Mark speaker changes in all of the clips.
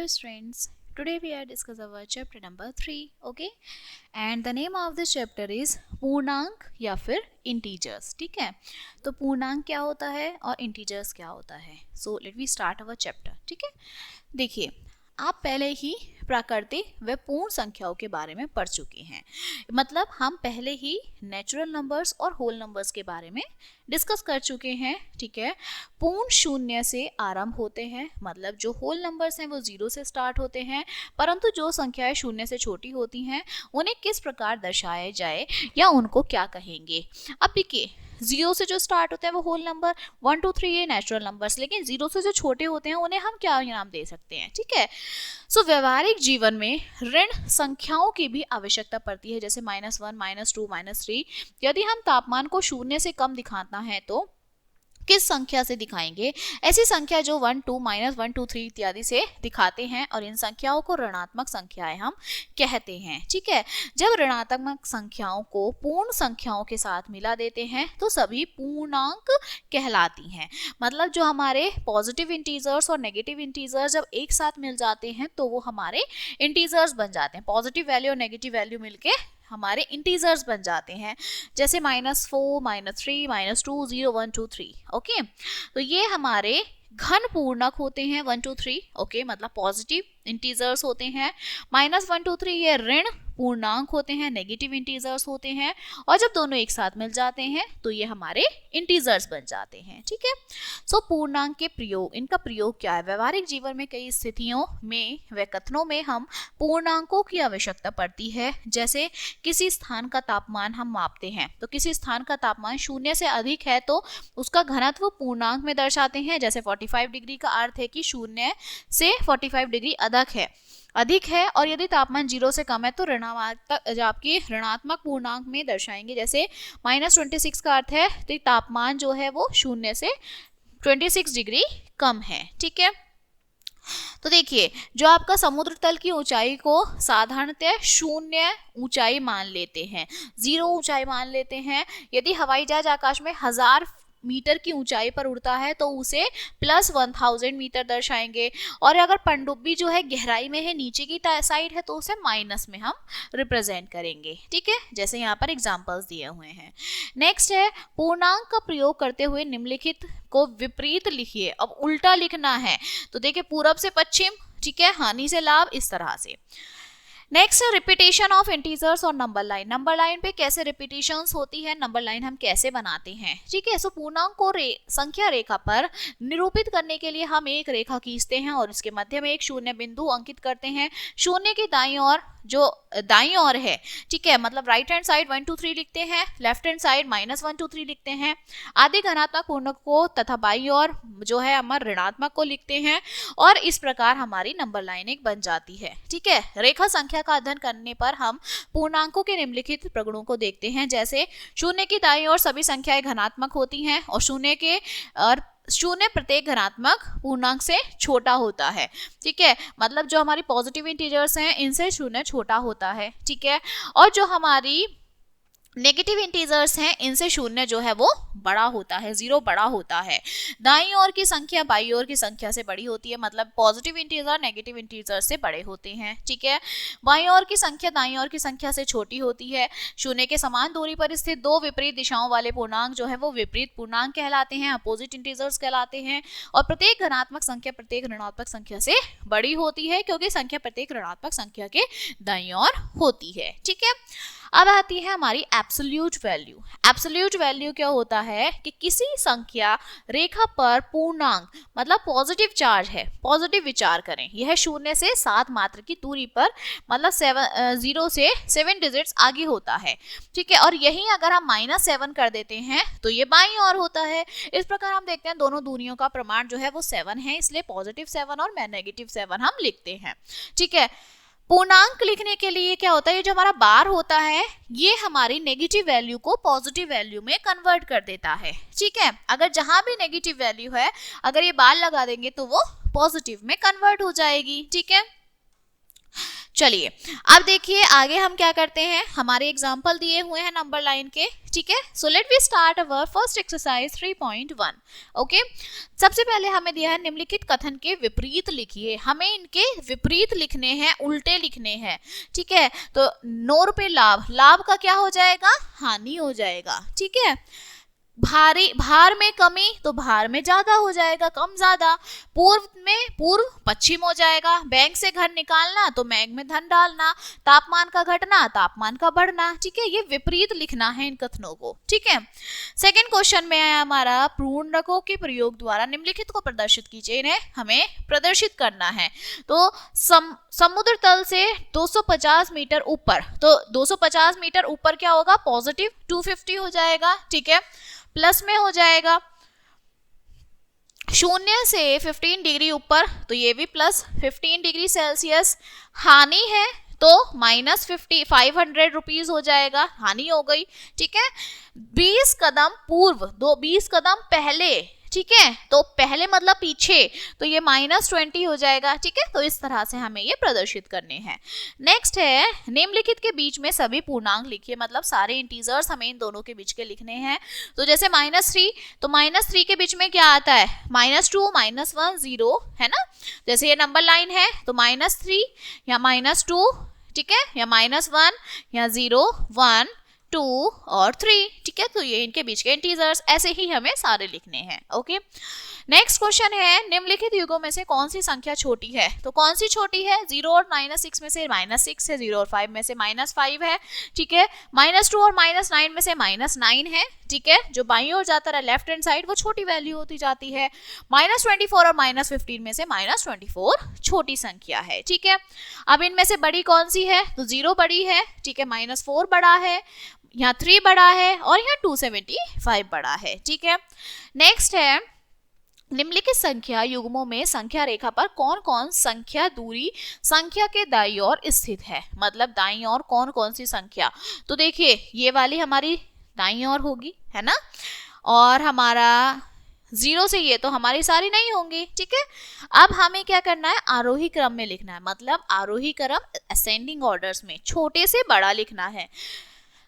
Speaker 1: students, today we are discuss our chapter number 3, okay? And the name of this chapter is पूर्णांक या फिर integers. ठीक है, तो पूर्णांक क्या होता है और इंटीजर्स क्या होता है. So let we start our chapter. ठीक है, देखिए आप पहले ही प्राकृतिक व पूर्ण संख्याओं के बारे में पढ़ चुके हैं. मतलब हम पहले ही नेचुरल नंबर्स और होल नंबर्स के बारे में डिस्कस कर चुके हैं. ठीक है, पूर्ण शून्य से आरंभ होते हैं, मतलब जो होल नंबर्स हैं वो जीरो से स्टार्ट होते हैं, परंतु जो संख्याएं शून्य से छोटी होती हैं उन्हें किस प्रकार दर्शाया जाए या उनको क्या कहेंगे. अब देखिए, जीरो से जो स्टार्ट होते हैं वो होल नंबर, 1 2 3 ये नेचुरल नंबर्स, लेकिन जीरो से जो छोटे होते हैं उन्हें हम क्या नाम दे सकते हैं. ठीक है, सो व्यवहारिक जीवन में ऋण संख्याओं की भी आवश्यकता पड़ती है, जैसे -1 -2 -3. यदि हम तापमान को शून्य से कम दिखाना है तो किस संख्या से दिखाएंगे. ऐसी संख्या जो 1 2 -1 2 3 इत्यादि से दिखाते हैं, और इन संख्याओं को ऋणात्मक संख्याएं हम कहते हैं. ठीक है, जब ऋणात्मक संख्याओं को पूर्ण संख्याओं के साथ मिला देते हैं तो सभी पूर्णांक कहलाती हैं. मतलब जो हमारे पॉजिटिव इंटीजर्स और नेगेटिव इंटीजर्स जब एक साथ मिल जाते हैं तो वो हमारे इंटीजर्स बन जाते हैं. पॉजिटिव वैल्यू और नेगेटिव वैल्यू मिलके हमारे इंटीजर्स बन जाते हैं, जैसे -4 -3 -2 0 1 2 3. ओके, तो ये हमारे घन पूर्णांक होते हैं 1 2 3. ओके, मतलब पॉजिटिव इंटीजर्स होते हैं. -1 2 3 ये ऋण पूर्णांक होते हैं, नेगेटिव इंटीजर्स होते हैं, और जब दोनों एक साथ मिल जाते हैं तो ये हमारे इंटीजर्स बन जाते हैं. ठीक है, सो पूर्णांक के प्रयोग, इनका प्रयोग क्या है. व्यवहारिक जीवन में कई स्थितियों में व कथनों में हम पूर्णांकों की आवश्यकता पड़ती है. जैसे किसी स्थान का तापमान हम मापते हैं, तो किसी स्थान का तापमान शून्य से अधिक है तो उसका घनत्व पूर्णांक में दर्शाते हैं. जैसे 45 डिग्री का अर्थ है कि शून्य से 45 डिग्री अधिक है, और यदि तापमान 0 से कम है तो आपकी ऋणात्मक पूर्णांक में दर्शाएंगे. जैसे -26 का अर्थ है तो तापमान जो है वो शून्य से 26 डिग्री कम है. ठीक है, तो देखिए, जो आपका समुद्र तल की ऊंचाई को साधारणतः 0 ऊंचाई मान लेते हैं, 0 ऊंचाई मान लेते हैं. यदि हवाई जहाज आकाश में 1000 मीटर की ऊंचाई पर उड़ता है तो उसे +1000 मीटर दर्शाएंगे, और अगर पनडुब्बी जो है गहराई में है, नीचे की साइड है, तो उसे माइनस में हम रिप्रेजेंट करेंगे. ठीक है, जैसे यहाँ पर एग्जांपल्स दिए हुए हैं. नेक्स्ट है, पूर्णांक का प्रयोग करते हुए निम्नलिखित को विपरीत लिखिए. अब उल्टा लिखना है, तो देखिए पूरब से पश्चिम, ठीक है, हानि से लाभ, इस तरह से. नेक्स्ट है रिपीटेशन ऑफ इंटीजर्स और नंबर लाइन. नंबर लाइन पे कैसे रिपीटेशंस होती है, नंबर लाइन हम कैसे बनाते हैं. ठीक है, सो पूर्णांक को संख्या रेखा पर निरूपित करने के लिए हम एक रेखा खींचते हैं और इसके मध्य में एक शून्य बिंदु अंकित करते हैं. शून्य की दाईं ओर जो दाईं ओर है, ठीक है, मतलब राइट हैंड साइड 1 2 3 लिखते हैं, लेफ्ट हैंड साइड -1 2 3 लिखते हैं. आधे धनात्मक पूर्णांक को तथा बाईं ओर जो है हमारे ऋणात्मक को लिखते हैं, और इस प्रकार हमारी नंबर लाइन एक बन जाती है. ठीक है, रेखा संख्या का अध्ययन करने पर हम पूर्णांकों के निम्नलिखित प्रगुणों को देखते हैं. जैसे शून्य की दाईं ओर सभी संख्याएं धनात्मक होती हैं, और शून्य प्रत्येक धनात्मक पूर्णांक से छोटा होता है. ठीक है, मतलब जो हमारी पॉजिटिव इंटीजर्स हैं इनसे शून्य छोटा होता है. ठीक है, और जो हमारी नेगेटिव इंटीजर्स हैं इनसे शून्य जो है वो बड़ा होता है, 0 बड़ा होता है. दाईं ओर की संख्या बाईं ओर की संख्या से बड़ी होती है, मतलब पॉजिटिव इंटीजर नेगेटिव इंटीजर से बड़े होते हैं. ठीक है, बाईं ओर की संख्या दाईं ओर की संख्या से छोटी होती है. शून्य के समान दूरी पर स्थित दो विपरीत दिशाओं वाले पूर्णांक जो है वो विपरीत पूर्णांक कहलाते हैं, अपोजिट इंटीजर्स कहलाते हैं. और प्रत्येक धनात्मक संख्या प्रत्येक ऋणात्मक संख्या से बड़ी होती है, क्योंकि संख्या प्रत्येक ऋणात्मक संख्या के दाईं ओर होती है. ठीक है, अब आती है हमारी एब्सोल्यूट वैल्यू. एब्सोल्यूट वैल्यू क्या होता है कि किसी संख्या रेखा पर पूर्णांक, मतलब पॉजिटिव चार्ज है, पॉजिटिव विचार करें, यह 0 से 7 मात्र की दूरी पर, मतलब 0 से 7 डिजिट्स आगे होता है. ठीक है, और यही अगर हम -7 कर देते हैं तो ये बाईं ओर होता है. इस प्रकार हम देखते हैं दोनों दूरियों का प्रमाण जो है वो 7 है, इसलिए +7 और -7 हम लिखते हैं. ठीक है, पूर्णांक लिखने के लिए क्या होता है, ये जो हमारा बार होता है ये हमारी नेगेटिव वैल्यू को पॉजिटिव वैल्यू में कन्वर्ट कर देता है. ठीक है, अगर जहां भी नेगेटिव वैल्यू है, अगर ये बार लगा देंगे तो वो पॉजिटिव में कन्वर्ट हो जाएगी. ठीक है, चलिए अब देखिए आगे हम क्या करते हैं, हमारे एग्जाम्पल दिए हुए हैं नंबर लाइन के, ठीक है। So let we start our first exercise 3.1। Okay, सबसे पहले हमें दिया है निम्नलिखित कथन के विपरीत लिखिए। हमें इनके विपरीत लिखने हैं, उल्टे लिखने हैं, ठीक है। तो 9 रुपए लाभ, लाभ का क्या हो जाएगा, हानि हो जाएगा, ठीक है। भारी, भार में कमी, तो भार में ज्यादा हो जाएगा, कम ज्यादा। पूर्व में पूर्व पश्चिम हो जाएगा। बैंक से घर निकालना, तो बैंक में धन डालना। तापमान का घटना, तापमान का बढ़ना, ठीक है। ये विपरीत लिखना है इन कथनों को, ठीक है। सेकंड क्वेश्चन में है हमारा पूर्णकों के प्रयोग द्वारा निम्नलिखित को प्रदर्शित कीजिए, इन्हें हमें प्रदर्शित करना है। तो समुद्र तल से 250 मीटर ऊपर, तो 250 मीटर ऊपर क्या होगा, पॉजिटिव 250 हो जाएगा, ठीक है। प्लस में हो जाएगा 0 से 15 डिग्री ऊपर, तो ये भी प्लस 15 डिग्री सेल्सियस। हानि है तो -500 रुपीज हो जाएगा, हानि हो गई, ठीक है। 20 कदम पूर्व, 20 कदम पहले, ठीक है। तो पहले मतलब पीछे, तो ये -20 हो जाएगा, ठीक है। तो इस तरह से हमें ये प्रदर्शित करने हैं। नेक्स्ट है निम्नलिखित के बीच में सभी पूर्णांक लिखिए, मतलब सारे इंटीजर्स हमें इन दोनों के बीच के लिखने हैं। तो जैसे -3, तो -3 के बीच में क्या आता है, -2, -1, 0, है ना। जैसे ये नंबर लाइन है तो -3 या -2, ठीक है, या -1 या 0, 1, 2 और 3, ठीक है। तो ये इनके बीच के इंटीजर्स, ऐसे ही हमें सारे लिखने हैं। ओके, नेक्स्ट क्वेश्चन है निम्नलिखित युगों में से कौन सी संख्या छोटी है। तो कौन सी छोटी है, 0 और -6 में से -6 है, 0 और 5 में से -5 है, ठीक है। -2 और -9 में से -9 है, ठीक है। जो बाईं ओर जाता है लेफ्ट हैंड साइड वो छोटी वैल्यू होती जाती है। -24 और -15 में से -24 छोटी संख्या है, ठीक है। अब इनमें से बड़ी कौन सी है, तो 0 बड़ी है, ठीक है। -4 बड़ा है, यहाँ 3 बड़ा है और यहाँ 275 बड़ा है, ठीक है। नेक्स्ट है निम्नलिखित संख्या युग्मों में संख्या रेखा पर कौन कौन संख्या दूरी संख्या के दाईं ओर स्थित है, मतलब दाईं ओर कौन कौन सी संख्या। तो देखिए ये वाली हमारी दाईं ओर होगी, है ना, और हमारा 0 से ये तो हमारी सारी नहीं होंगी, ठीक है। अब हमें क्या करना है, आरोही क्रम में लिखना है, मतलब आरोही क्रम असेंडिंग ऑर्डर्स में छोटे से बड़ा लिखना है।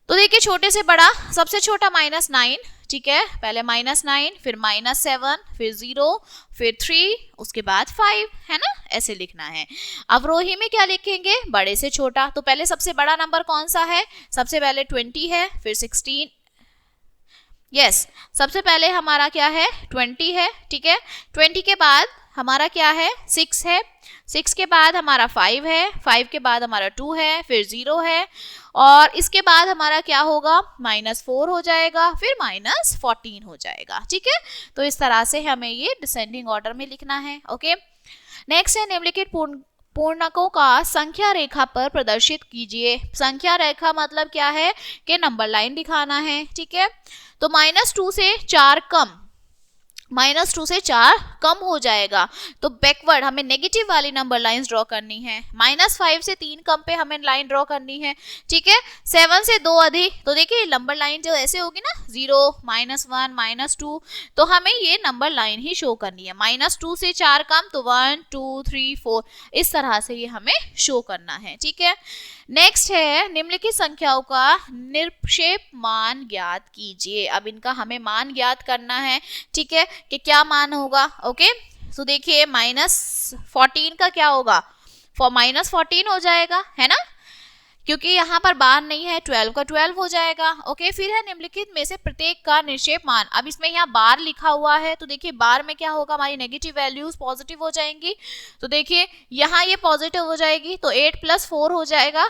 Speaker 1: तो देखिए छोटे से बड़ा, सबसे छोटा -9, ठीक है। पहले -9, फिर -7, फिर 0, फिर 3, उसके बाद 5, है ना, ऐसे लिखना है। अवरोही में क्या लिखेंगे, बड़े से छोटा। तो पहले सबसे बड़ा नंबर कौन सा है, सबसे पहले 20 है, फिर 16, यस, सबसे पहले हमारा क्या है 20 है, ठीक है। 20 के बाद हमारा क्या है 6 है, 6 के बाद हमारा 5 है, 5 के बाद हमारा 2 है, फिर 0 है, और इसके बाद हमारा क्या होगा -4 हो जाएगा, फिर -14 हो जाएगा, ठीक है। तो इस तरह से हमें ये डिसेंडिंग ऑर्डर में लिखना है। ओके, नेक्स्ट है निम्नलिखित पूर्णकों का संख्या रेखा पर प्रदर्शित कीजिए। संख्या रेखा मतलब क्या है कि नंबर लाइन दिखाना है, ठीक है। तो -2 से 4 कम, -2 से 4 कम हो जाएगा, तो बैकवर्ड हमें नेगेटिव वाली नंबर लाइंस ड्रॉ करनी है। -5 से 3 कम पे हमें लाइन ड्रॉ करनी है, ठीक है। 7 से 2 अधिक, तो देखिए नंबर लाइन जो ऐसे होगी ना 0, -1, -2, तो हमें ये नंबर लाइन ही शो करनी है। -2 से 4 कम, तो 1, 2, 3, 4, इस तरह से ये हमें शो करना है, ठीक है। नेक्स्ट है निम्नलिखित संख्याओं का निरपेक्ष मान ज्ञात कीजिए। अब इनका हमें मान ज्ञात करना है, ठीक है, कि क्या मान होगा। ओके, तो देखिए -14 का क्या होगा, -14 हो जाएगा, है ना, क्योंकि यहाँ पर बार नहीं है, 12 का 12 हो जाएगा। ओके, फिर है निम्नलिखित में से प्रत्येक का निरपेक्ष मान। अब इसमें यहाँ बार लिखा हुआ है, तो देखिए बार में क्या होगा, हमारी नेगेटिव वैल्यूज पॉजिटिव हो जाएंगी। तो देखिए यहाँ ये पॉजिटिव हो जाएगी, तो 8 + 4 हो जाएगा,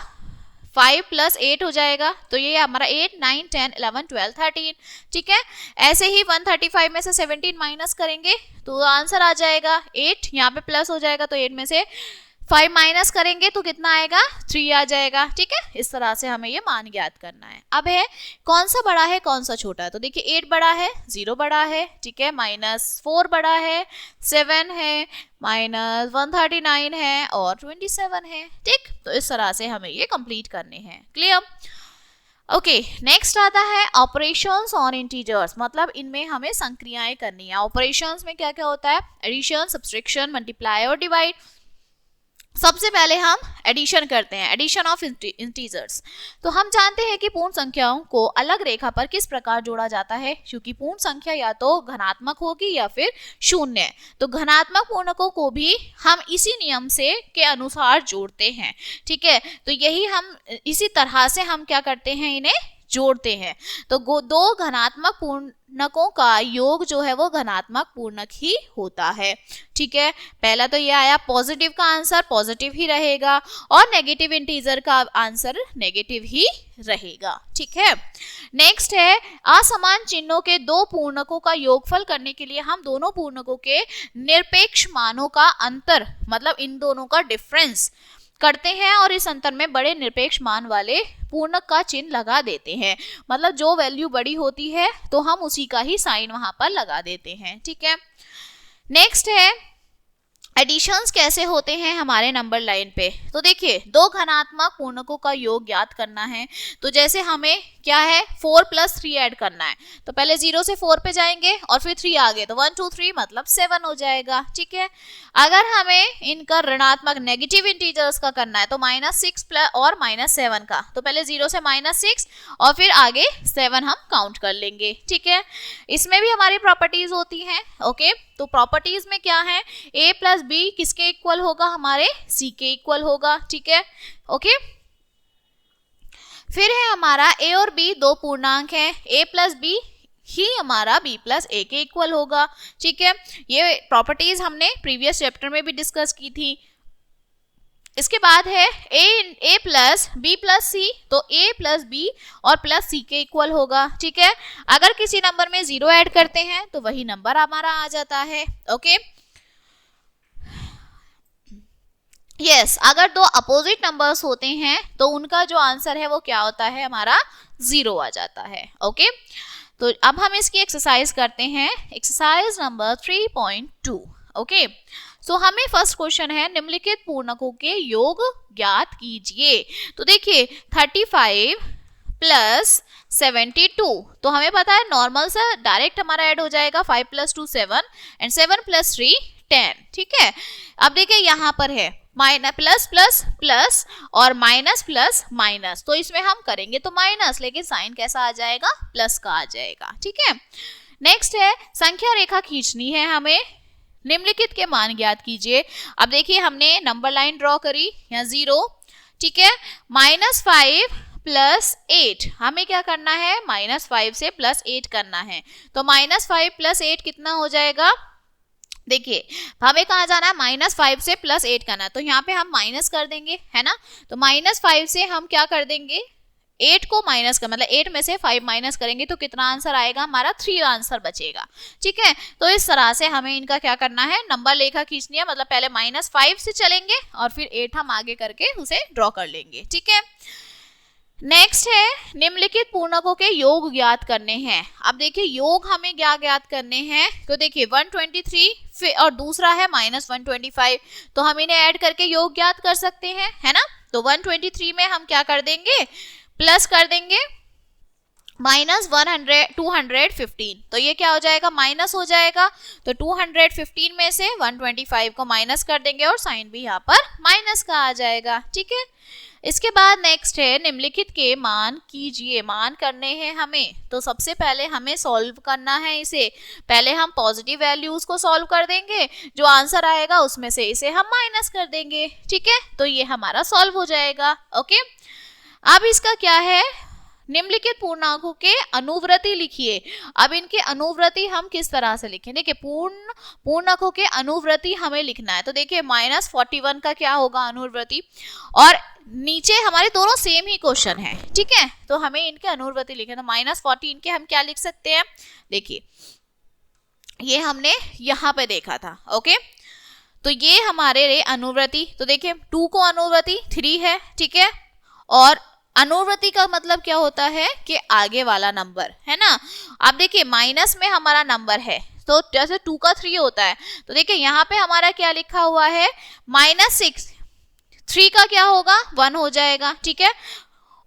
Speaker 1: 5 + 8 हो जाएगा, तो ये हमारा 8, 9, 10, 11, 12, 13, ठीक है। ऐसे ही 135 में से 17 माइनस करेंगे तो आंसर आ जाएगा 8, यहाँ पे प्लस हो जाएगा, तो 8 में से 5 माइनस करेंगे तो कितना आएगा 3 आ जाएगा, ठीक है। इस तरह से हमें ये मान ज्ञात करना है। अब है कौन सा बड़ा है कौन सा छोटा है, तो देखिए 8 बड़ा है, 0 बड़ा है, ठीक है, -4 बड़ा है, 7 है, -139 है और 27 है, ठीक। तो इस तरह से हमें ये कंप्लीट करने हैं। क्लियर। ओके, नेक्स्ट आता है ऑपरेशंस ऑन इंटीजर्स, मतलब इनमें हमें संक्रियाएं करनी है। ऑपरेशंस में क्या क्या होता है, एडिशन, सब्सट्रैक्शन, मल्टीप्लाई और डिवाइड। सबसे पहले हम एडिशन करते हैं, एडिशन ऑफ इंटीजर्स। तो हम जानते हैं कि पूर्ण संख्याओं को अलग रेखा पर किस प्रकार जोड़ा जाता है, क्योंकि पूर्ण संख्या या तो धनात्मक होगी या फिर शून्य। तो धनात्मक पूर्णकों को भी हम इसी नियम से के अनुसार जोड़ते हैं, ठीक है। तो यही हम इसी तरह से हम क्या करते हैं, इन्हें जोड़ते हैं। तो दो धनात्मक पूर्णकों का योग जो है वो धनात्मक पूर्णक ही होता है, ठीक है। पहला तो ये आया, पॉजिटिव का आंसर पॉजिटिव ही रहेगा और नेगेटिव इंटीजर का आंसर नेगेटिव ही रहेगा, ठीक है। नेक्स्ट है, असमान चिन्हों के दो पूर्णकों का योगफल करने के लिए हम दोनों पूर्णकों के निरपेक्ष मानों का अंतर, मतलब इन दोनों का डिफरेंस करते हैं और इस अंतर में बड़े निरपेक्ष मान वाले पूर्णक का चिन्ह लगा देते हैं। मतलब जो वैल्यू बड़ी होती है तो हम उसी का ही साइन वहां पर लगा देते हैं, ठीक है। नेक्स्ट है, एडिशंस कैसे होते हैं हमारे नंबर लाइन पे। तो देखिए, दो धनात्मक पूर्णकों का योग ज्ञात करना है। तो जैसे हमें क्या है, 4 + 3 ऐड करना है, तो पहले 0 से 4 पे जाएंगे और फिर 3 आगे, तो 1 2 3 मतलब 7 हो जाएगा, ठीक है। अगर हमें इनका ऋणात्मक नेगेटिव इंटीजर्स का करना है तो -6 और -7 का, तो पहले 0 से -6 और फिर आगे 7 हम काउंट कर लेंगे, ठीक है। इसमें भी हमारी प्रॉपर्टीज होती हैं, ओके। तो प्रॉपर्टीज में क्या है, a + b किसके इक्वल होगा, हमारे c के इक्वल होगा, ठीक है, ओके। फिर है हमारा a और b दो पूर्णांक हैं, a + b ही हमारा b + a के इक्वल होगा, ठीक है। ये प्रॉपर्टीज हमने प्रीवियस चैप्टर में भी डिस्कस की थी। इसके बाद है a + b + c, तो a + b और +c के इक्वल होगा, ठीक है। अगर किसी नंबर में 0 ऐड करते हैं तो वही नंबर हमारा आ जाता है, ओके। यस, अगर दो अपोजिट नंबर्स होते हैं तो उनका जो आंसर है वो क्या होता है, हमारा 0 आ जाता है, ओके। तो अब हम इसकी एक्सरसाइज करते हैं, एक्सरसाइज नंबर 3.2, ओके। सो हमें फर्स्ट क्वेश्चन है, निम्नलिखित पूर्णकों के योग ज्ञात कीजिए। तो देखिए 35 + 72, तो हमें पता है नॉर्मल से डायरेक्ट हमारा ऐड हो जाएगा, 5 + 2 7 एंड 7 + 3 10, ठीक है। अब देखिए यहाँ पर है प्लस प्लस प्लस और माइनस प्लस माइनस, तो इसमें हम करेंगे तो माइनस, लेकिन साइन कैसा आ जाएगा, प्लस का आ जाएगा, ठीक है। नेक्स्ट है, संख्या रेखा खींचनी है हमें, निम्नलिखित के मान ज्ञात कीजिए। अब देखिए हमने नंबर लाइन ड्रॉ करी, यहाँ 0, ठीक है। -5 + 8, हमें क्या करना है, -5 से +8 करना है, तो -5 + 8 कितना हो जाएगा, देखिए हमें कहाँ जाना है, -5 से +8 करना है, तो यहाँ पे हम माइनस कर देंगे, है ना। तो -5 से हम क्या कर देंगे, 8 को माइनस कर, मतलब 8 में से 5 माइनस करेंगे तो कितना आंसर आएगा, हमारा 3 आंसर बचेगा, ठीक है। तो इस तरह से हमें इनका क्या करना है, नंबर रेखा खींचनी है, मतलब पहले -5 से चलेंगे और फिर 8 हम आगे करके उसे ड्रॉ कर लेंगे, ठीक है। नेक्स्ट है, निम्नलिखित पूर्णकों के योग ज्ञात करने हैं। अब देखिए योग हमें क्या ज्ञात करने हैं, तो देखिए 123 और दूसरा है -125, तो हम इन्हें ऐड करके योग ज्ञात कर सकते हैं, है ना। तो 123 में हम क्या कर देंगे, प्लस कर देंगे -215, तो ये क्या हो जाएगा, माइनस हो जाएगा। तो 215 में से 125 को माइनस कर देंगे और साइन भी यहाँ पर माइनस का आ जाएगा, ठीक है। इसके बाद नेक्स्ट है, निम्नलिखित के मान कीजिए, मान करने हैं हमें। तो सबसे पहले हमें सॉल्व करना है इसे, पहले हम पॉजिटिव वैल्यूज को सॉल्व कर देंगे, जो आंसर आएगा उसमें से इसे हम माइनस कर देंगे, ठीक है। तो ये हमारा सॉल्व हो जाएगा, ओके। अब इसका क्या है, निम्नलिखित पूर्णांकों के अनुवृत्ति लिखिए। अब इनके अनुवृत्ति हम किस तरह से लिखें, देखिए पूर्णांकों के अनुवृत्ति हमें लिखना है। तो देखिए -41 का क्या होगा अनुवृत्ति, और नीचे हमारे दोनों सेम ही क्वेश्चन है, ठीक है। तो हमें इनके अनुवृत्ति लिखे, तो -14 के हम क्या लिख सकते हैं, देखिए ये हमने यहाँ पे देखा था, ओके। तो ये हमारे अनुवृत्ति, तो देखिए 2 को अनुवृत्ति 3 है, ठीक है। और अनुवृत्ति का मतलब क्या होता है कि आगे वाला नंबर, है ना। अब देखिए माइनस में हमारा नंबर है, तो जैसे 2 का 3 होता है, तो देखिए यहाँ पे हमारा क्या लिखा हुआ है, -6, 3 का क्या होगा, 1 हो जाएगा, ठीक है।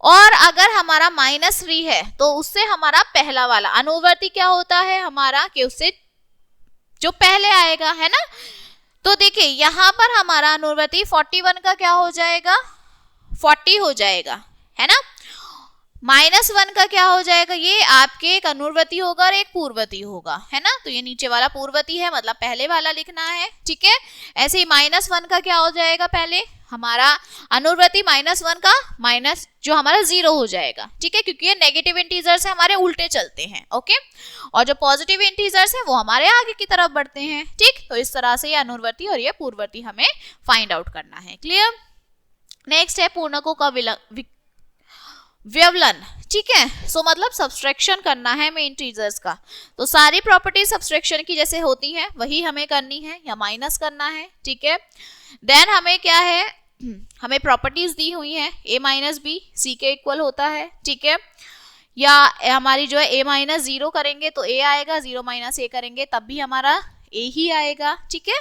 Speaker 1: और अगर हमारा -3 है तो उससे हमारा पहला वाला अनुवृत्ति क्या होता है हमारा, कि उससे जो पहले आएगा, है ना। तो देखिए यहाँ पर हमारा अनुवर्ती 41 का क्या हो जाएगा, 40 हो जाएगा, है ना। -1 का क्या हो जाएगा, ये आपके एक अनुवर्ती होगा और एक पूर्ववर्ती होगा, है ना। तो ये नीचे वाला पूर्ववर्ती है, मतलब पहले वाला लिखना है, ठीक है। ऐसे ही -1 का क्या हो जाएगा, पहले हमारा अनुवर्ती -1 का माइनस जो हमारा 0 हो जाएगा, ठीक है, क्योंकि ये नेगेटिव इंटीजर्स है, हमारे उल्टे चलते हैं, ओके। और जो पॉजिटिव इंटीजर्स है वो हमारे आगे की तरफ बढ़ते हैं, ठीक। तो इस तरह से ये अनुवर्ती और ये पूर्ववर्ती हमें फाइंड आउट करना है, क्लियर। नेक्स्ट है पूर्णकों का व्यवलन, ठीक है। सो मतलब सब्सट्रैक्शन करना है हमें इंटीजर्स का। तो सारी प्रॉपर्टी सब्सट्रैक्शन की जैसे होती हैं वही हमें करनी है, या माइनस करना है, ठीक है। देन हमें क्या है, हमें प्रॉपर्टीज दी हुई है a माइनस बी सी के इक्वल होता है, ठीक है। या हमारी जो है a - 0 करेंगे तो a आएगा, 0 - a करेंगे तब भी हमारा a ही आएगा, ठीक है।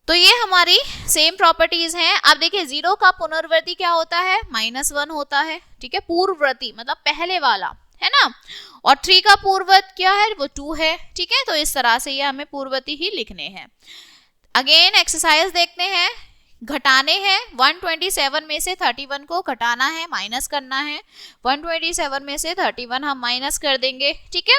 Speaker 1: तो ये हमारी सेम प्रॉपर्टीज हैं। अब देखिए 0 का पुनर्वर्ती क्या होता है, -1 होता है, ठीक है, पूर्ववर्ती मतलब पहले वाला, है ना। और 3 का पूर्ववर्ती क्या है, वो 2 है, ठीक है। तो इस तरह से ये हमें पूर्ववर्ती ही लिखने हैं। अगेन एक्सरसाइज देखते हैं, घटाने हैं 127 में से 31 को घटाना है, माइनस करना है। 127 में से 31 हम माइनस कर देंगे, ठीक है।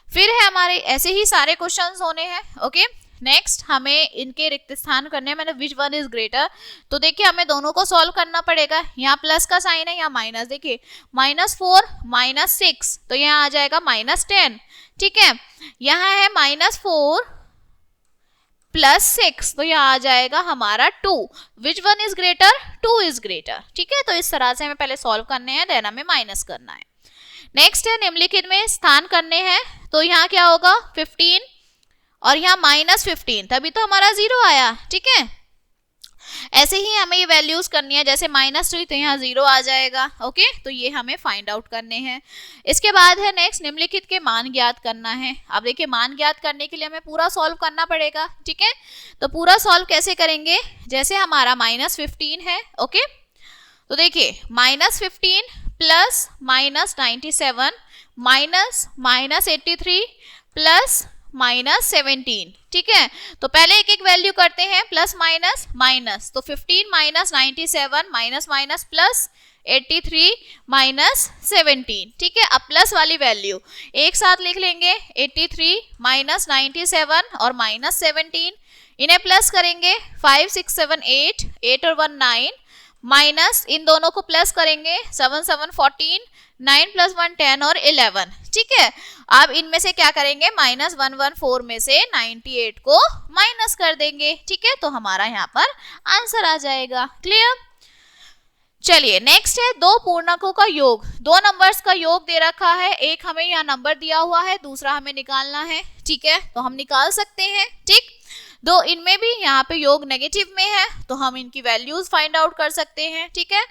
Speaker 1: फिर है हमारे ऐसे ही सारे क्वेश्चंस होने हैं, ओके। नेक्स्ट हमें इनके रिक्त स्थान करने हैं, मतलब विच वन इज ग्रेटर। तो देखिए हमें दोनों को सॉल्व करना पड़ेगा। यहाँ प्लस का साइन है, यहाँ माइनस, देखिए -4 - 6 तो यहाँ आ जाएगा -10, ठीक है। यहाँ है -4 + 6 तो यहाँ आ जाएगा हमारा 2। Which one is greater, 2 is greater, ठीक है। तो इस तरह से हमें पहले सॉल्व करने हैं, देन हमें माइनस करना है। नेक्स्ट है निम्नलिखित में स्थान करने हैं। तो यहाँ क्या होगा 15 और यहाँ -15, तभी तो हमारा 0 आया, ठीक है। ऐसे ही हमें ये वैल्यूज करनी है, जैसे -3 तो यहाँ 0 आ जाएगा, ओके। तो ये हमें फाइंड आउट करने हैं। इसके बाद है नेक्स्ट निम्नलिखित के मान ज्ञात करना है। अब देखिए मान ज्ञात करने के लिए हमें पूरा सॉल्व करना पड़ेगा, ठीक है। तो पूरा सॉल्व कैसे करेंगे, जैसे हमारा -15 है, ओके। तो देखिए -15 प्लस -97 -83 प्लस -17, ठीक है। तो पहले एक एक वैल्यू करते हैं, प्लस माइनस माइनस, तो 15 - 97 माइनस माइनस प्लस 83 - 17, ठीक है। अब प्लस वाली वैल्यू एक साथ लिख लेंगे, 83 - 97 और -17, इन्हें प्लस करेंगे 5 6 7 8 और 1 9, माइनस इन दोनों को प्लस करेंगे 7 7 14, 9 + 1 10 और 11, ठीक है। अब इनमें से क्या करेंगे, -114 में से 98 को माइनस कर देंगे, ठीक है। तो हमारा यहाँ पर आंसर आ जाएगा, क्लियर। चलिए नेक्स्ट है दो पूर्णांकों का योग। दो नंबर्स का योग दे रखा है, एक हमें यहाँ नंबर दिया हुआ है, दूसरा हमें निकालना है, ठीक है। तो हम निकाल सकते हैं, ठीक। दो इनमें भी यहाँ पे योग नेगेटिव में है तो हम इनकी वैल्यूज फाइंड आउट कर सकते हैं, ठीक है।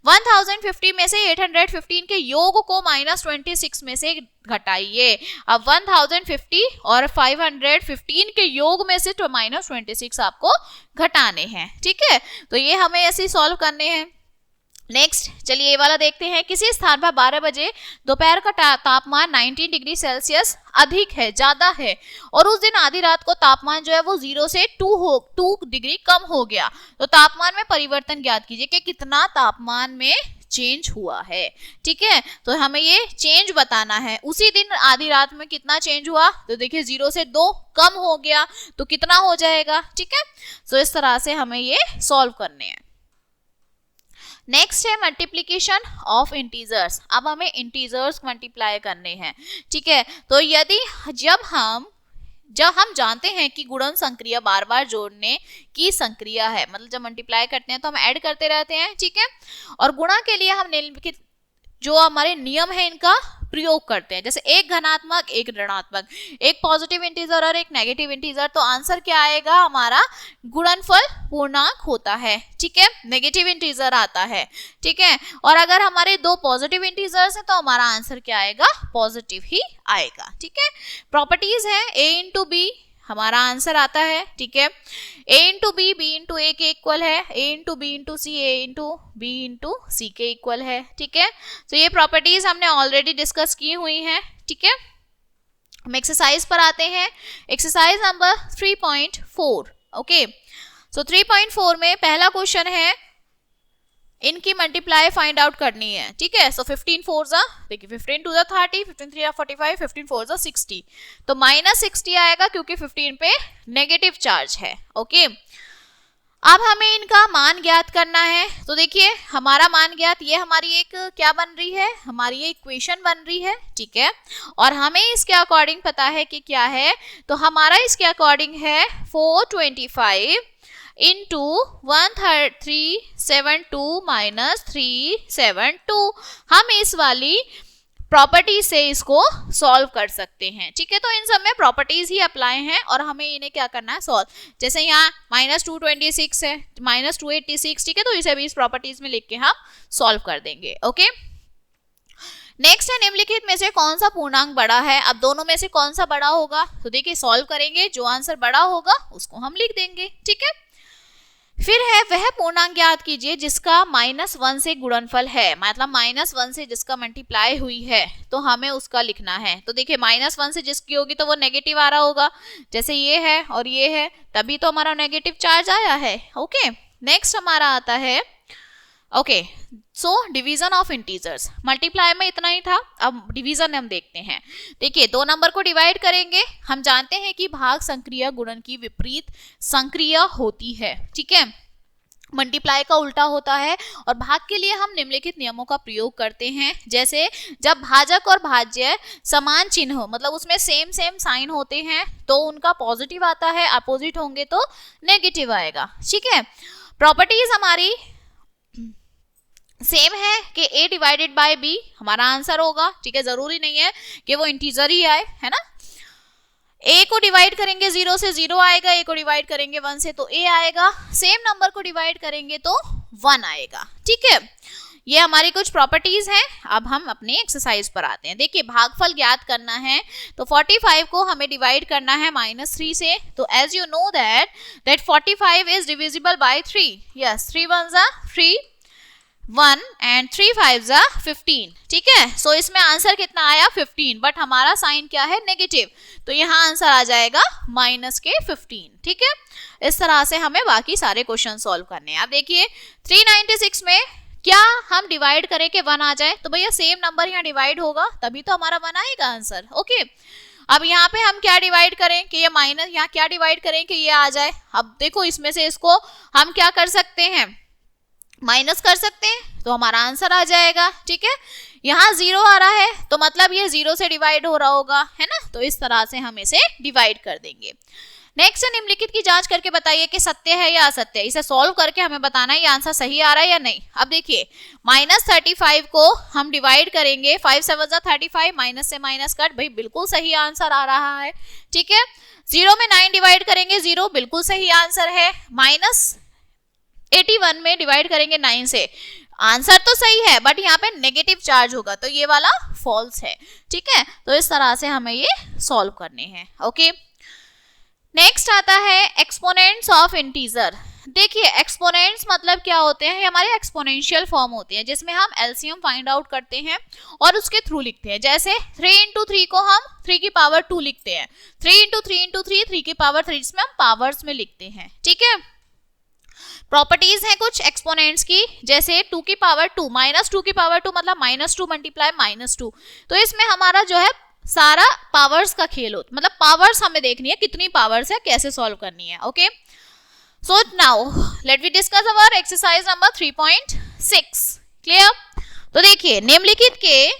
Speaker 1: 1050 में से 815 के योग को -26 में से घटाइए। अब 1050 और 515 के योग में से तो -26 आपको घटाने हैं, ठीक है। तो ये हमें ऐसे सॉल्व करने हैं। नेक्स्ट चलिए ये वाला देखते हैं। किसी स्थान पर 12 बजे दोपहर का तापमान 19 डिग्री सेल्सियस अधिक है, ज्यादा है, और उस दिन आधी रात को तापमान जो है वो 0 से 2 डिग्री कम हो गया, तो तापमान में परिवर्तन ज्ञात कीजिए कि कितना तापमान में चेंज हुआ है, ठीक है। तो हमें ये चेंज बताना है, उसी दिन आधी रात में कितना चेंज हुआ, तो देखिए 0 से 2 कम हो गया तो कितना हो जाएगा, ठीक है। तो इस तरह से हमें ये सॉल्व करने हैं। नेक्स्ट है मल्टीप्लीकेशन ऑफ इंटीजर्स। अब हमें इंटीजर्स मल्टीप्लाई करने हैं, ठीक है। तो यदि जब हम जानते हैं कि गुणन संक्रिया बार बार जोड़ने की संक्रिया है, मतलब जब मल्टीप्लाई करते हैं तो हम ऐड करते रहते हैं, ठीक है। और गुणा के लिए हम निम्नलिखित जो हमारे नियम है इनका प्रयोग करते हैं, जैसे एक धनात्मक एक ऋणात्मक, एक पॉजिटिव इंटीजर और एक नेगेटिव इंटीजर, तो आंसर क्या आएगा, हमारा गुणनफल पूर्णांक होता है, ठीक है। नेगेटिव इंटीजर आता है, ठीक है। और अगर हमारे दो पॉजिटिव इंटीजर्स हैं तो हमारा आंसर क्या आएगा, पॉजिटिव ही आएगा, ठीक है। प्रॉपर्टीज है a × b, हमारा आंसर आता है, ठीक है। a × b b × a के इक्वल है, a × b × c a × b × c के इक्वल है, ठीक है। तो ये प्रॉपर्टीज हमने ऑलरेडी डिस्कस की हुई हैं, ठीक है। हम एक्सरसाइज पर आते हैं। एक्सरसाइज नंबर 3.4, ओके, सो 3.4 में पहला क्वेश्चन है इनकी मल्टीप्लाई फाइंड आउट करनी है, ठीक है। सो 15 4 जा, देखिए 15 2 जा 30, 15 3 जा 45, 15 4 जा 60, तो -60 आएगा क्योंकि 15 पे नेगेटिव चार्ज है। ओके, अब हमें इनका मान ज्ञात करना है। तो देखिए हमारा मान ज्ञात, ये हमारी एक क्या बन रही है, हमारी ये इक्वेशन बन रही है, ठीक है। और हमें इसके अकॉर्डिंग पता है कि क्या है, तो हमारा इसके अकॉर्डिंग है 425 इंटू 1372 माइनस 372। हम इस वाली प्रॉपर्टी से इसको सॉल्व कर सकते हैं, ठीक है। तो इन सब में प्रॉपर्टीज ही अप्लाई हैं और हमें इन्हें क्या करना है, सॉल्व। जैसे यहाँ -226 है, -286, ठीक है, तो इसे भी इस प्रॉपर्टीज में लिख के हम सॉल्व कर देंगे। ओके, नेक्स्ट है निम्नलिखित में से कौन सा पूर्णांक बड़ा है। अब दोनों में से कौन सा बड़ा होगा, तो देखिए सॉल्व करेंगे, जो आंसर बड़ा होगा उसको हम लिख देंगे, ठीक है। फिर है वह पूर्णांक ज्ञात कीजिए जिसका -1 से गुणनफल है, मतलब -1 से जिसका मल्टीप्लाई हुई है, तो हमें उसका लिखना है। तो देखिए -1 से जिसकी होगी तो वो नेगेटिव आ रहा होगा, जैसे ये है और ये है, तभी तो हमारा नेगेटिव चार्ज आया है। ओके, नेक्स्ट हमारा आता है, okay, so division of integers. Multiply में इतना ही था, अब डिवीजन हम देखते हैं। देखिए 2 नंबर को डिवाइड करेंगे, हम जानते हैं कि भाग संक्रिया गुणन की विपरीत संक्रिया होती है, ठीक है, मल्टीप्लाई का उल्टा होता है। और भाग के लिए हम निम्नलिखित नियमों का प्रयोग करते हैं, जैसे जब भाजक और भाज्य समान चिन्ह हो, मतलब उसमें सेम साइन होते हैं, तो उनका पॉजिटिव आता है, अपोजिट होंगे तो नेगेटिव आएगा, ठीक है। प्रॉपर्टीज हमारी सेम है कि a डिवाइडेड बाय b हमारा आंसर होगा, ठीक है, जरूरी नहीं है कि वो इंटीजर ही आए, है ना। a को डिवाइड करेंगे 0 से 0 आएगा, a को डिवाइड करेंगे 1 से तो a आएगा, सेम नंबर को डिवाइड करेंगे तो 1 आएगा, ठीक है। ये हमारी कुछ प्रॉपर्टीज हैं। अब हम अपने एक्सरसाइज पर आते हैं। देखिए भागफल ज्ञात करना है, तो 45 को हमें डिवाइड करना है -3 से, तो as you know that 45 is divisible by 3, yes 3 1 3 1 and 3 5 15, ठीक है। सो इसमें आंसर कितना आया 15, बट हमारा साइन क्या है, नेगेटिव, तो यहाँ आंसर आ जाएगा -15, ठीक है। इस तरह से हमें बाकी सारे क्वेश्चन सॉल्व करने हैं। अब देखिए 396 में क्या हम डिवाइड करें कि 1 आ जाए, तो भैया सेम नंबर यहाँ डिवाइड होगा तभी तो हमारा 1 आएगा आंसर। ओके, अब यहाँ पे हम क्या डिवाइड करें कि ये माइनस, यहाँ क्या डिवाइड करें कि ये आ जाए। अब देखो इसमें से इसको हम क्या कर सकते हैं, माइनस कर सकते हैं, तो हमारा आंसर आ जाएगा, ठीक है। यहाँ 0 आ रहा है तो मतलब ये 0 से डिवाइड हो रहा होगा, है ना, तो इस तरह से हम इसे डिवाइड कर देंगे। नेक्स्ट निम्नलिखित की जांच करके बताइए कि सत्य है या असत्य। इसे सॉल्व करके हमें बताना है ये आंसर सही आ रहा है या नहीं। अब देखिए -35 को हम डिवाइड करेंगे, 5 7 35, माइनस से माइनस कट, भाई बिल्कुल सही आंसर आ रहा है, ठीक है। 0 में 9 डिवाइड करेंगे, 0 बिल्कुल सही आंसर है। -81 में डिवाइड करेंगे 9 से, आंसर तो सही है बट यहाँ पे नेगेटिव चार्ज होगा, तो ये वाला फॉल्स है, ठीक है। तो इस तरह से हमें ये सॉल्व करने हैं। ओके, नेक्स्ट आता है एक्सपोनेंट्स ऑफ इंटीजर। देखिए एक्सपोनेंट्स मतलब क्या होते हैं, हमारे एक्सपोनेंशियल फॉर्म होते हैं जिसमें हम एलसीएम फाइंड आउट करते हैं और उसके थ्रू लिखते हैं। जैसे 3 × 3 को हम 3 की पावर 2 लिखते हैं, 3 × 3 × 3 3 की पावर 3, जिसमें हम पावर्स में लिखते हैं, ठीक है। प्रॉपर्टीज हैं कुछ एक्सपोनेंट्स की, जैसे 2 की पावर 2, -2 की पावर 2 मतलब -2 मल्टीप्लाई -2, तो इसमें हमारा जो है सारा पावर्स का खेल होता, मतलब पावर्स हमें देखनी है कितनी पावर्स है, कैसे सॉल्व करनी है। Okay, so now let we discuss our exercise number 3.6। Clear? तो देखिए निम्नलिखित के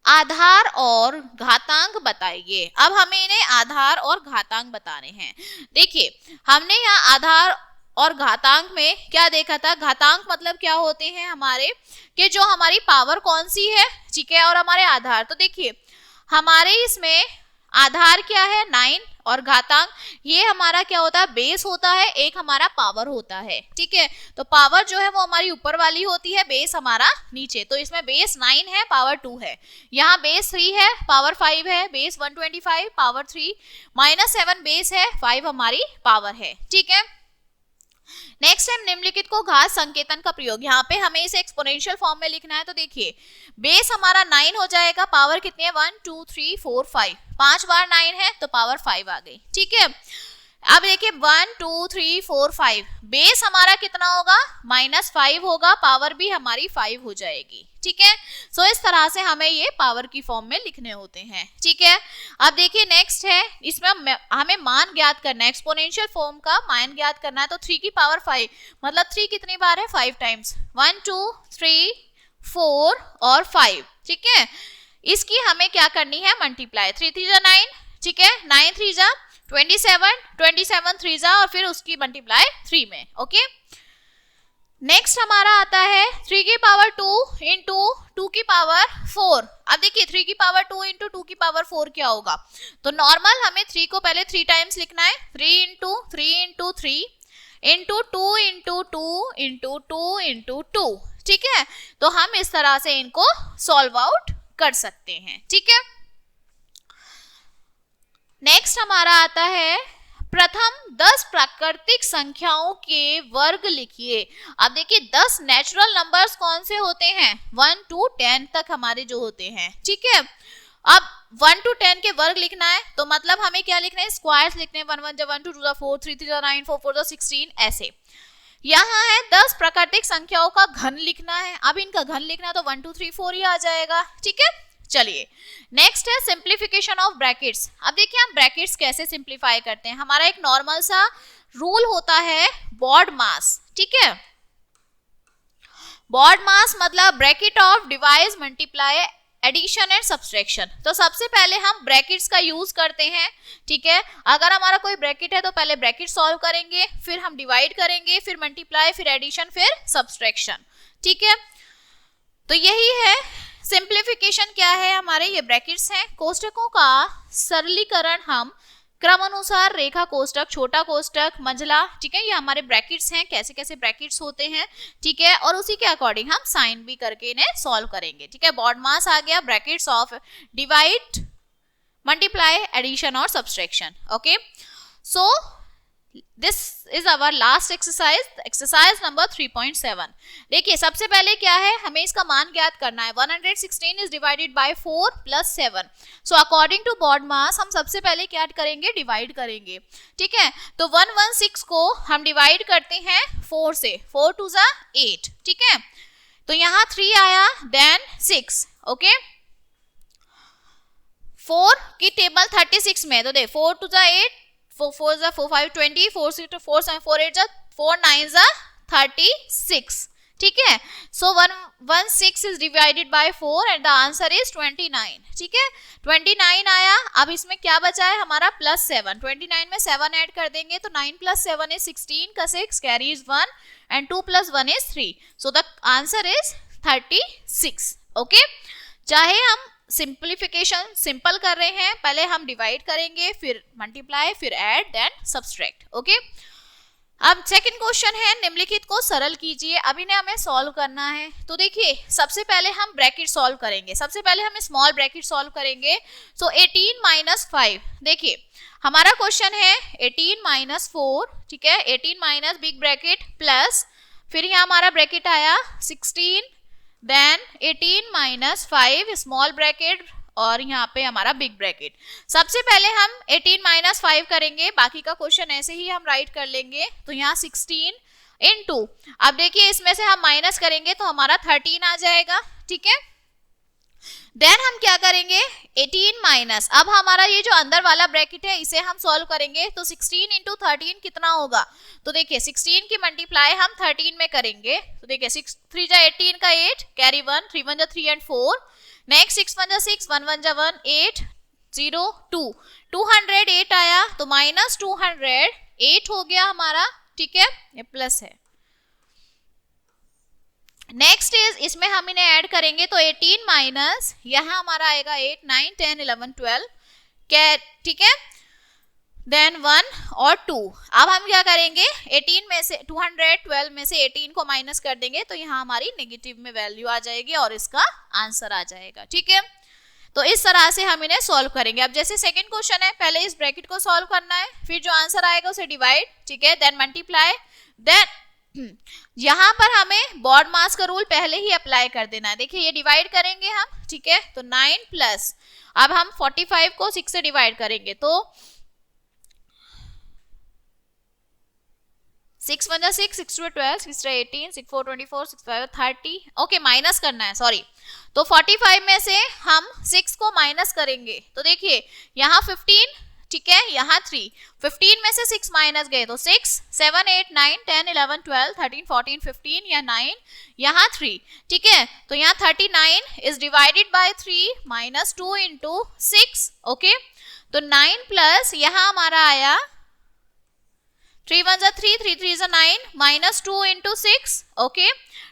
Speaker 1: आधार और घातांक बताइए। अब हमें इन्हें आधार और घातांक बताने हैं। देखिए हमने यहाँ आधार और घातांक में क्या देखा था, घातांक मतलब क्या होते हैं हमारे, कि जो हमारी पावर कौन सी है, ठीक है, और हमारे आधार। तो देखिए हमारे इसमें आधार क्या है 9 और घातांक ये हमारा क्या होता है, बेस होता है, एक हमारा पावर होता है, ठीक है। तो पावर जो है वो हमारी ऊपर वाली होती है, बेस हमारा नीचे। तो इसमें बेस 9 है, पावर 2 है, यहाँ बेस 3 है, पावर 5 है, बेस 125, पावर 3, -7 बेस है, 5 हमारी पावर है, ठीक है। नेक्स्ट टाइम निम्नलिखित को घात संकेतन का प्रयोग, यहाँ पे हमें इसे एक्सपोनेंशियल फॉर्म में लिखना है। तो देखिए बेस हमारा 9 हो जाएगा, पावर कितनी है 1 2 3 4 5, 5 बार 9 है तो पावर 5 आ गई, ठीक है। अब देखिए 1 2 3 4 5, बेस हमारा कितना होगा, -5 होगा, पावर भी हमारी 5 हो जाएगी, ठीक है। सो इस तरह से हमें ये पावर की फॉर्म में लिखने होते हैं, ठीक है। अब देखिए नेक्स्ट है, इसमें हमें मान ज्ञात करना है, एक्सपोनेंशियल फॉर्म का मान ज्ञात करना है। तो 3 की पावर 5 मतलब 3 कितनी बार है, 5 टाइम्स, 1 2 3 4 और 5, ठीक है। इसकी हमें क्या करनी है, मल्टीप्लाई, 3 3 जा 9, ठीक है, 9 3 जा 27, 27 3 जा और फिर उसकी मल्टीप्लाई 3 में, ओके। नेक्स्ट हमारा आता है 3 की पावर 2 इंटू 2 की पावर 4। अब देखिए 3 की पावर 2 इंटू 2 की पावर 4 क्या होगा, तो नॉर्मल हमें 3 को पहले 3 टाइम्स लिखना है, 3 into 3 into 3 into 2 into 2 into 2 into 2, ठीक है। तो हम इस तरह से इनको सॉल्व आउट कर सकते हैं, ठीक है। नेक्स्ट हमारा आता है प्रथम 10 प्राकृतिक संख्याओं के वर्ग लिखिए। अब देखिए 10 नेचुरल नंबर्स कौन से होते हैं, 1 to 10 तक हमारे जो होते हैं, ठीक है। अब 1 to 10 के वर्ग लिखना है, तो मतलब हमें क्या लिखना है, स्क्वायर्स लिखने हैं, 1 1 जा 1 2 2 जा 4 3 3 जा 9 4 4 जा 16, ऐसे। यहाँ है 10 प्राकृतिक संख्याओं का घन लिखना है, अब इनका घन लिखना है तो 1 2 3 4 ही आ जाएगा, ठीक है। चलिए नेक्स्ट है सिंप्लीफिकेशन ऑफ ब्रैकेट्स। अब देखिए हम ब्रैकेट्स कैसे सिंप्लीफाई करते हैं, हमारा एक नॉर्मल सा रूल होता है बॉड मास, ठीक है। बॉड मास मतलब bracket of divide multiply addition and subtraction. तो सबसे पहले हम ब्रैकेट्स का यूज करते हैं, ठीक है। अगर हमारा कोई ब्रैकेट है तो पहले ब्रैकेट सॉल्व करेंगे, फिर हम डिवाइड करेंगे, फिर मल्टीप्लाई, फिर एडिशन, फिर सब्सट्रैक्शन, ठीक है। तो यही है सिंप्लीफिकेशन, क्या है हमारे, ये ब्रैकेट्स हैं। कोष्टकों का सरलीकरण हम क्रमानुसार रेखा कोष्टक, छोटा कोष्टक, मंझला, ठीक है, ये हमारे ब्रैकेट्स हैं, कैसे कैसे ब्रैकेट्स होते हैं, ठीक है। और उसी के अकॉर्डिंग हम साइन भी करके इन्हें सॉल्व करेंगे, ठीक है। बॉड मास आ गया, brackets of divide multiply addition और subtraction, okay. So this is our last exercise, exercise number 3.7। देखिए सबसे पहले क्या है, हमें इसका मान ज्ञात करना है। 116 is divided by 4 plus 7। So according to BODMAS हम सबसे पहले क्या करेंगे, डिवाइड करेंगे, ठीक है। तो 116 को हम डिवाइड करते हैं 4 से, 4 2 जा 8, ठीक है। तो यहाँ 3 आया, देन 6, ओके। 4 की टेबल 36 में, तो देख 4 2 जा 8, 4 4 जा 4 5 20, 4 6 4 7 4 8 जा 4 9 जा 36, ठीक है। सो 116 is divided by 4 and the answer is 29, ठीक है। 29 आया। अब इसमें क्या बचा है हमारा, प्लस 7, 29 में 7 ऐड कर देंगे तो 9 प्लस 7 इज 16 का 6 carries 1 and 2 plus 1 is 3, so the answer is 36, okay. चाहे हम सिंप्लीफिकेशन सिंपल कर रहे हैं, पहले हम डिवाइड करेंगे, फिर मल्टीप्लाई, फिर ऐड, देन सब्सट्रैक्ट, ओके। अब सेकंड क्वेश्चन है, निम्नलिखित को सरल कीजिए। अब इन्हें हमें सॉल्व करना है। तो देखिए सबसे पहले हम ब्रैकेट सॉल्व करेंगे, सबसे पहले हम स्मॉल ब्रैकेट सॉल्व करेंगे। सो 18 माइनस 5, देखिए हमारा क्वेश्चन है 18 माइनस 4, ठीक है, 18 माइनस बिग ब्रैकेट प्लस, फिर यहाँ हमारा ब्रैकेट आया 16, देन 18 माइनस 5 स्मॉल ब्रैकेट और यहाँ पे हमारा बिग ब्रैकेट। सबसे पहले हम 18 माइनस 5 करेंगे, बाकी का क्वेश्चन ऐसे ही हम राइट कर लेंगे। तो यहाँ 16 इनटू, अब देखिए इसमें से हम माइनस करेंगे तो हमारा 13 आ जाएगा, ठीक है। देन हम क्या करेंगे, 18 माइनस, अब हमारा ये जो अंदर वाला ब्रैकेट है इसे हम सॉल्व करेंगे। तो 16 इंटू 13 कितना होगा, तो देखिए 16 की मल्टीप्लाई हम 13 में करेंगे। तो देखिए 6 3 जा 18 का 8 कैरी 1, 3 1 जा 3 एंड 4, नेक्स्ट 6 1 जा 6, 1 1 जा 1 8 0 2, 208 आया, तो माइनस 208 हो गया हमारा, ठीक है, ये प्लस है। नेक्स्ट इज, इसमें हम इन्हें ऐड करेंगे तो 18 माइनस, यहाँ हमारा आएगा 8 9 10 11 12, ठीक है, देन 1 और 2। अब हम क्या करेंगे, 18 में से 212 में से 18 को माइनस कर देंगे तो यहाँ हमारी नेगेटिव में वैल्यू आ जाएगी और इसका आंसर आ जाएगा, ठीक है। तो इस तरह से हम इन्हें सॉल्व करेंगे। अब जैसे सेकंड क्वेश्चन है, पहले इस ब्रैकेट को सॉल्व करना है, फिर जो आंसर आएगा उसे डिवाइड, ठीक है, देन मल्टीप्लाई, देन यहाँ पर हमें बॉड मास का रूल पहले ही अप्लाई कर देना है। देखिए ये डिवाइड करेंगे हम, ठीक है, तो 9 प्लस, अब हम 45 को 6 से डिवाइड करेंगे तो 6 1 6, 6 2 12, 6 3 18, 6 4 24, 6 5 30. ओके, माइनस करना है, सॉरी। तो 45 में से हम 6 को माइनस करेंगे तो देखिए यहाँ 15, ठीक है, यहाँ 3, 15 में से 6 माइनस गए तो 6 7 8 9 10 11 12 13 14 15 या 9, यहाँ 3, ठीक है। तो यहाँ 39 is divided bye 3 minus 2 into 6, okay. तो 9 प्लस यहाँ हमारा आया 3 1 3, 3 3 9 माइनस 2 इंटू 6, ओके।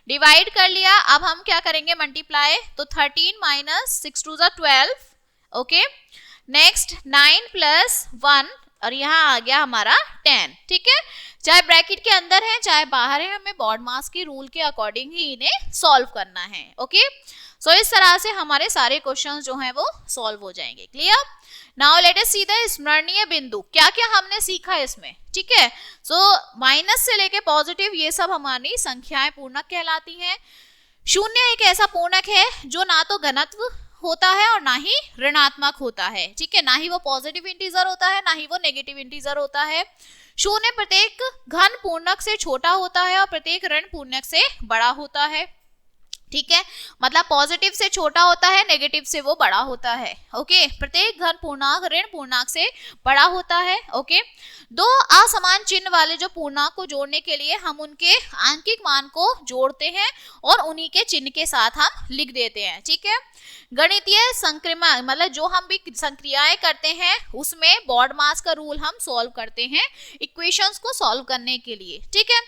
Speaker 1: डिवाइड कर लिया, अब हम क्या करेंगे मल्टीप्लाई, तो 13 माइनस 6 2 12, ओके। नेक्स्ट 9 प्लस 1 और यहाँ आ गया हमारा 10, ठीक है। चाहे ब्रैकेट के अंदर है चाहे बाहर है, हमें बॉड मास के रूल के अकॉर्डिंग ही इन्हें सॉल्व करना है, ओके। सो इस तरह से हमारे सारे क्वेश्चंस जो हैं वो सॉल्व हो जाएंगे। Clear? Now let us see the स्मरणीय बिंदु, क्या क्या हमने सीखा इसमें, ठीक है। सो माइनस से लेके पॉजिटिव ये सब हमारी संख्याएं पूर्णक कहलाती हैं। शून्य एक ऐसा पूर्णक है जो ना तो घनत्व होता है और ना ही ऋणात्मक होता है, ठीक है। ना ही वो पॉजिटिव इंटीजर होता है, ना ही वो नेगेटिव इंटीजर होता है। शून्य प्रत्येक घन पूर्णक से छोटा होता है और प्रत्येक ऋण पूर्णक से बड़ा होता है, ठीक है। मतलब पॉजिटिव से छोटा होता है, नेगेटिव से वो बड़ा होता है, ओके। प्रत्येक घन पूर्णांक ऋण पूर्णांक से बड़ा होता है, ओके। दो असमान चिन्ह वाले जो पूर्णांक को जोड़ने के लिए हम उनके आंकिक मान को जोड़ते हैं और उन्हीं के चिन्ह के साथ हम लिख देते हैं, ठीक है। गणितीय संक्रिया मतलब जो हम भी संक्रियाएं करते हैं उसमें बॉड मास का रूल हम सॉल्व करते हैं इक्वेशंस को सॉल्व करने के लिए, ठीक है।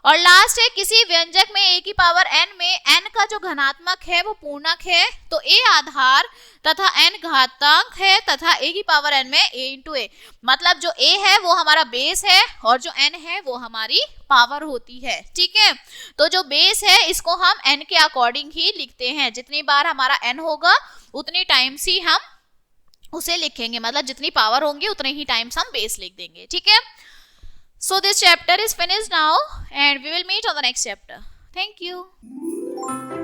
Speaker 1: और लास्ट है किसी व्यंजक में a की पावर n में n का जो घनात्मक है वो पूर्णक है तो a आधार तथा n घातांक है तथा a की पावर n में a इंटू a, मतलब जो a है वो हमारा बेस है और जो n है वो हमारी पावर होती है, ठीक है। तो जो बेस है इसको हम n के अकॉर्डिंग ही लिखते हैं, जितनी बार हमारा n होगा उतनी टाइम्स ही हम उसे लिखेंगे, मतलब जितनी पावर होंगी उतने ही टाइम्स हम बेस लिख देंगे, ठीक है। So this chapter is finished now and we will meet on the next chapter. Thank you.